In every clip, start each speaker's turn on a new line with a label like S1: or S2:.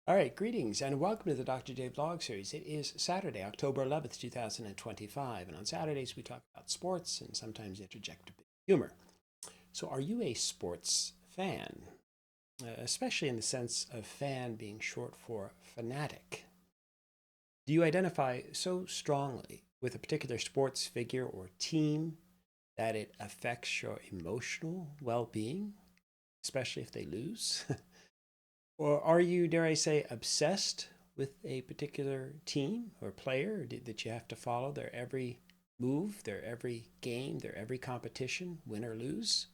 S1: All right, greetings and welcome to the Dr. J Vlog Series. It is Saturday, October 11th, 2025, and on Saturdays we talk about sports and sometimes interject a bit of humor. So, are you a sports fan? Especially in the sense of fan being short for fanatic. Do you identify so strongly with a particular sports figure or team that it affects your emotional well being, especially if they lose? Or are you, dare I say, obsessed with a particular team or player that you have to follow their every move, their every game, their every competition, win or lose?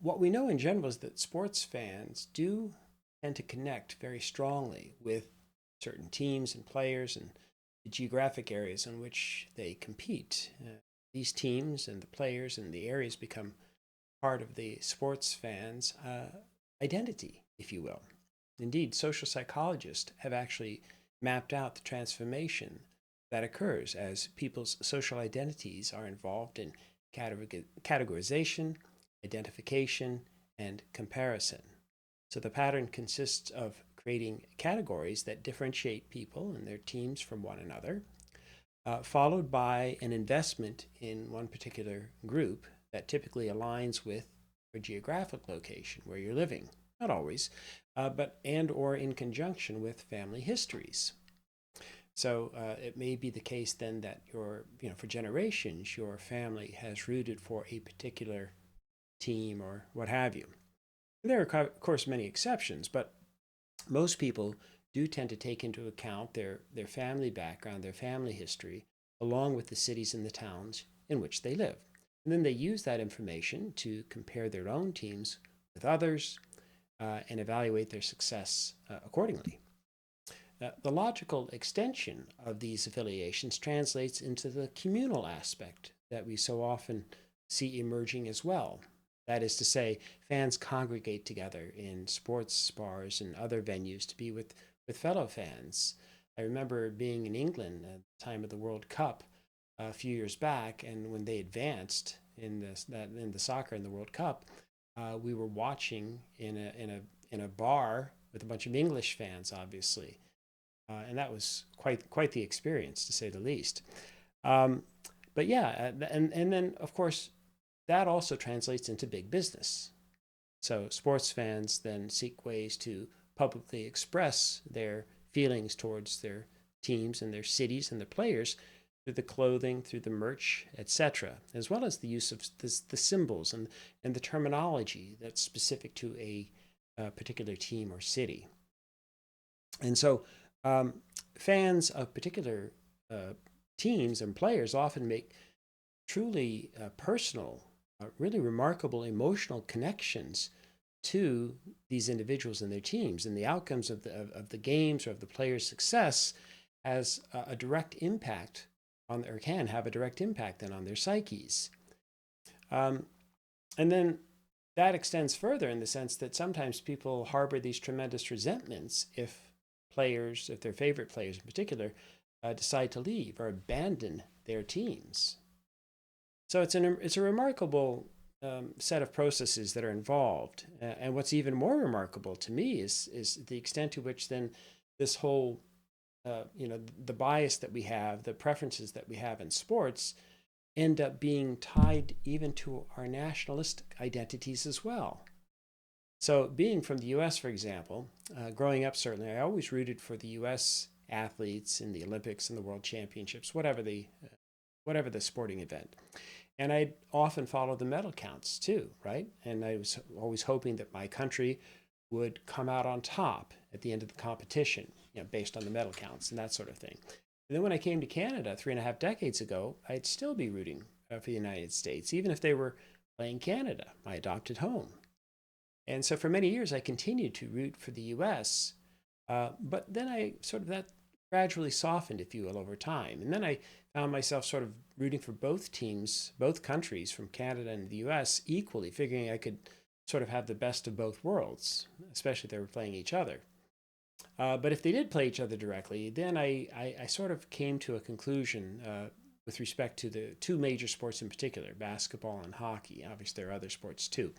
S1: What we know in general is that sports fans do tend to connect very strongly with certain teams and players and the geographic areas in which they compete. These teams and the players and the areas become part of the sports fans' identity, if you will. Indeed, social psychologists have actually mapped out the transformation that occurs as people's social identities are involved in categorization, identification, and comparison. So the pattern consists of creating categories that differentiate people and their teams from one another, followed by an investment in one particular group that typically aligns with a geographic location where you're living. Not always, but and or in conjunction with family histories. So it may be the case then that for generations, your family has rooted for a particular team or what have you. There are, of course, many exceptions, but most people do tend to take into account their family background, their family history, along with the cities and the towns in which they live. And then they use that information to compare their own teams with others and evaluate their success accordingly. The logical extension of these affiliations translates into the communal aspect that we so often see emerging as well. That is to say, fans congregate together in sports bars and other venues to be with fellow fans. I remember being in England at the time of the World Cup a few years back, and when they advanced in the soccer in the World Cup, we were watching in a bar with a bunch of English fans, obviously, and that was quite the experience, to say the least. Um, but yeah, and then of course that also translates into big business. So sports fans then seek ways to publicly express their feelings towards their teams and their cities and their players through the clothing, through the merch, etc., as well as the use of the symbols and the terminology that's specific to a particular team or city. And so fans of particular teams and players often make truly personal, really remarkable emotional connections to these individuals and their teams, and the outcomes of the games or of the players' success has a direct impact on, or can have a direct impact then on their psyches. And then that extends further in the sense that sometimes people harbor these tremendous resentments if players, if their favorite players in particular, decide to leave or abandon their teams. So it's a remarkable set of processes that are involved. And what's even more remarkable to me is the extent to which then this whole the bias that we have, the preferences that we have in sports, end up being tied even to our nationalistic identities as well. So, being from the U.S., for example, growing up, certainly, I always rooted for the U.S. athletes in the Olympics and the World Championships, whatever the sporting event. And I often followed the medal counts too, right? And I was always hoping that my country would come out on top at the end of the competition, based on the medal counts and that sort of thing. And then when I came to Canada 3.5 decades ago, I'd still be rooting for the United States, even if they were playing Canada, my adopted home. And so for many years, I continued to root for the U.S., but then that gradually softened, if you will, over time. And then I found myself sort of rooting for both teams, both countries from Canada and the U.S. equally, figuring I could sort of have the best of both worlds, especially if they were playing each other. But if they did play each other directly, then I sort of came to a conclusion with respect to the two major sports in particular, basketball and hockey. Obviously, there are other sports too.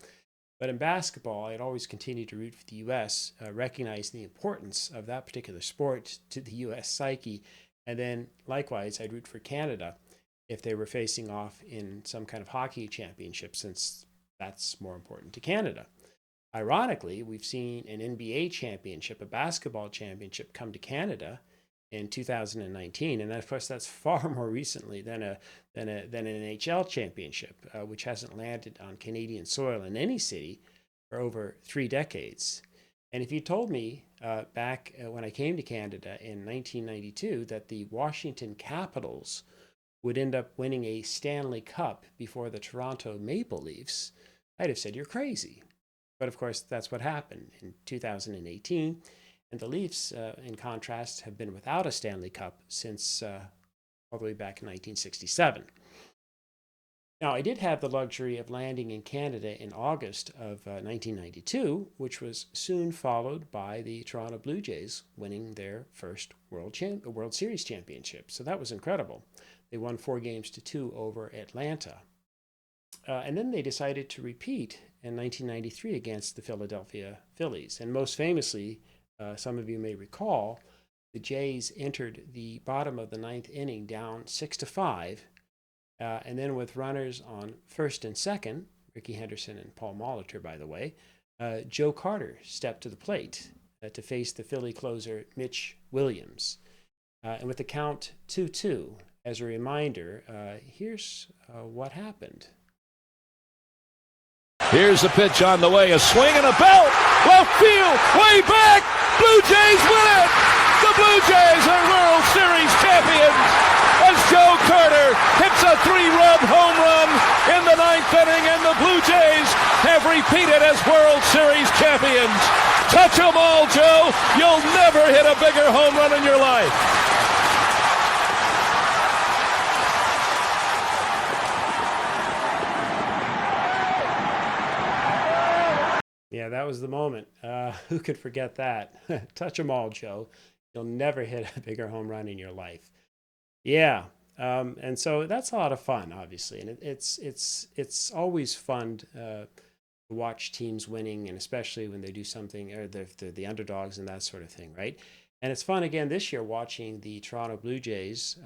S1: But in basketball, I'd always continued to root for the U.S., recognizing the importance of that particular sport to the U.S. psyche. And then likewise, I'd root for Canada if they were facing off in some kind of hockey championship, since that's more important to Canada. Ironically, we've seen an NBA championship, a basketball championship, come to Canada in 2019, and of course that's far more recently than an NHL championship, which hasn't landed on Canadian soil in any city for over 3 decades. And if you told me back when I came to Canada in 1992 that the Washington Capitals would end up winning a Stanley Cup before the Toronto Maple Leafs, I'd have said you're crazy. But of course, that's what happened in 2018. And the Leafs, in contrast, have been without a Stanley Cup since all the way back in 1967. Now, I did have the luxury of landing in Canada in August of 1992, which was soon followed by the Toronto Blue Jays winning their first World Series championship. So that was incredible. They won 4-2 over Atlanta. And then they decided to repeat in 1993 against the Philadelphia Phillies. And most famously, some of you may recall, the Jays entered the bottom of the 9th inning down 6-5. And then with runners on first and second, Rickey Henderson and Paul Molitor, by the way, Joe Carter stepped to the plate to face the Philly closer Mitch Williams. And with the count 2-2, as a reminder, here's what happened.
S2: Here's the pitch on the way, a swing and a belt, left field, way back, Blue Jays win it! The Blue Jays are World Series champions as Joe Carter hits a 3-run home run in the 9th inning, and the Blue Jays have repeated as World Series champions. Touch 'em all, Joe. You'll never hit a bigger home run in your life.
S1: Yeah, that was the moment. Who could forget that? Touch 'em all, Joe. You'll never hit a bigger home run in your life. Yeah, and so that's a lot of fun, obviously, and it's always fun to watch teams winning, and especially when they do something, or they're the underdogs and that sort of thing, right? And it's fun again this year watching the Toronto Blue Jays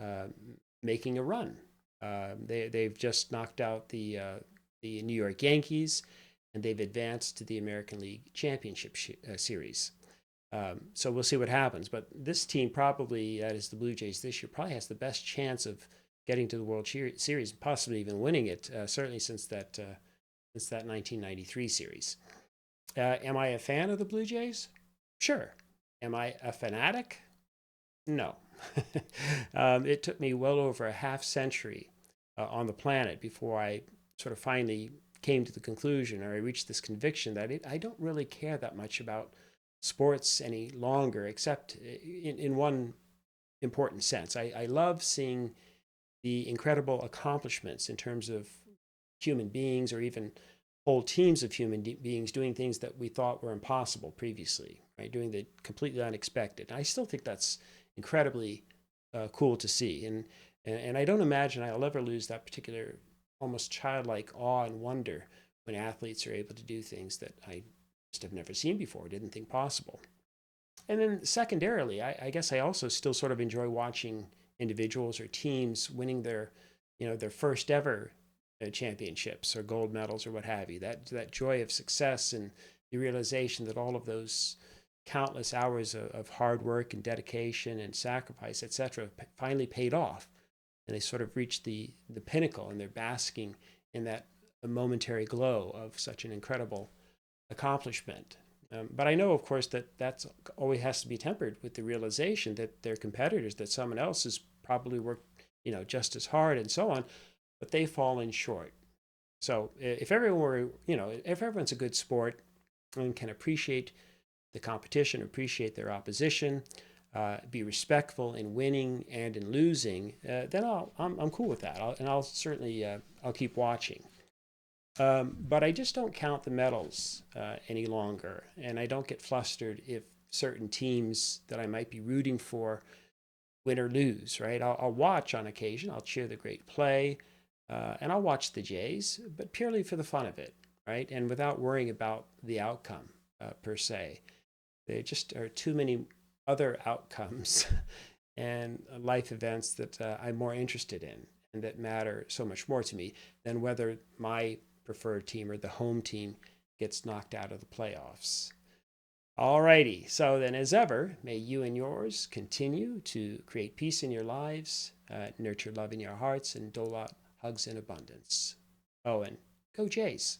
S1: making a run. They've just knocked out the New York Yankees, and they've advanced to the American League Championship Series. So we'll see what happens. But this team probably, that is the Blue Jays this year, probably has the best chance of getting to the World Series and possibly even winning it, certainly since that 1993 series. Am I a fan of the Blue Jays? Sure. Am I a fanatic? No. It took me well over a half century on the planet before I sort of finally came to the conclusion, or I reached this conviction that I don't really care that much about sports any longer, except in one important sense. I love seeing the incredible accomplishments in terms of human beings, or even whole teams of human beings doing things that we thought were impossible previously, right? Doing the completely unexpected. I still think that's incredibly cool to see. And I don't imagine I'll ever lose that particular almost childlike awe and wonder when athletes are able to do things that I just have never seen before, didn't think possible. And then secondarily, I guess I also still sort of enjoy watching individuals or teams winning their first ever championships or gold medals or what have you. That joy of success and the realization that all of those countless hours of hard work and dedication and sacrifice, etc., finally paid off. And they sort of reached the pinnacle, and they're basking in that momentary glow of such an incredible accomplishment. But I know, of course, that always has to be tempered with the realization that they're competitors, that someone else has probably worked, just as hard and so on, but they've fallen short. So if everyone's a good sport and can appreciate the competition, appreciate their opposition, be respectful in winning and in losing, then I'm cool with that. I'll certainly I'll keep watching. But I just don't count the medals any longer, and I don't get flustered if certain teams that I might be rooting for win or lose. Right? I'll watch on occasion. I'll cheer the great play, and I'll watch the Jays, but purely for the fun of it. right? And without worrying about the outcome per se. There just are too many other outcomes and life events that I'm more interested in and that matter so much more to me than whether my preferred team or the home team gets knocked out of the playoffs. Alrighty, so then as ever, may you and yours continue to create peace in your lives, nurture love in your hearts, and dole out hugs in abundance. Oh, and go Jays.